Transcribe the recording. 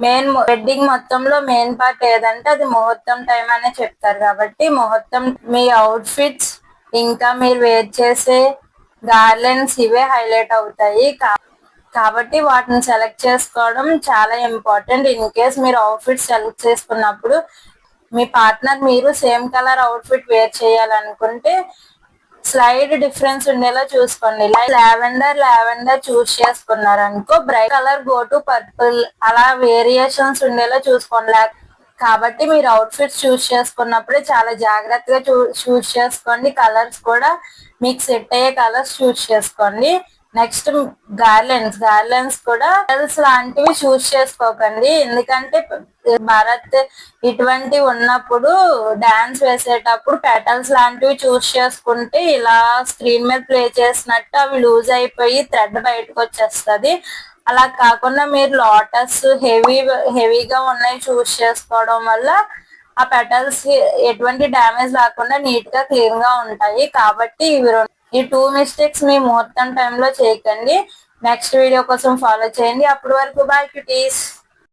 Main wedding మొత్తంలో main part ఏదంటే అది ముహూర్తం టైం అనే చెప్తారు. కాబట్టి ముహూర్తం మీ అవుట్ఫిట్స్ ఇంకా మీరు వేర్ చేసే గార్లెండ్స్ ఇవే హైలైట్ అవుతాయి. కాబట్టి వాటిని సెలెక్ట్ చేసుకోవడం చాలా ఇంపార్టెంట్. ఇన్ కేస్ మీరు అవుట్ఫిట్ సెలెక్ట్ చేసుకున్నప్పుడు మీ పార్ట్నర్ మీరు సేమ్ కలర్ అవుట్ఫిట్ వేర్ చేయాలనుకుంటే స్లైడ్ డిఫరెన్స్ ఉండేలా చూసుకోండి. లైక్ లావెండర్ చూస్ చేసుకున్నారు అనుకో, bright colour go to purple, అలా వేరియేషన్స్ ఉండేలా చూసుకోండి. కాబట్టి మీరు అవుట్ఫిట్స్ చూస్ చేసుకున్నప్పుడే చాలా జాగ్రత్తగా చూస్ చేసుకోండి. కలర్స్ కూడా మీకు సెట్ అయ్యే కలర్స్ చూస్ చేసుకోండి. నెక్స్ట్ గార్లెండ్స్ కూడా పెటల్స్ లాంటివి చూస్ చేసుకోకండి. ఎందుకంటే భరత్ ఇటువంటి ఉన్నప్పుడు డాన్స్ వేసేటప్పుడు పెటల్స్ లాంటివి చూస్ చేసుకుంటే ఇలా స్క్రీన్ మీద ప్లే చేసినట్టు అవి లూజ్ అయిపోయి థ్రెడ్ బయటకు వచ్చేస్తుంది. అలా కాకుండా మీరు లోటస్ హెవీగా ఉన్నాయి చూస్ చేసుకోవడం వల్ల ఆ పెటల్స్ ఎటువంటి డ్యామేజ్ రాకుండా నీట్ గా క్లీన్ గా ఉంటాయి. కాబట్టి ఈ 2 మిస్టేక్స్ మీ ముహూర్తం టైంలో చేయకండి. నెక్స్ట్ వీడియో కోసం ఫాలో చేయండి. అప్పటి వరకు బాయ్ క్యూటీస్.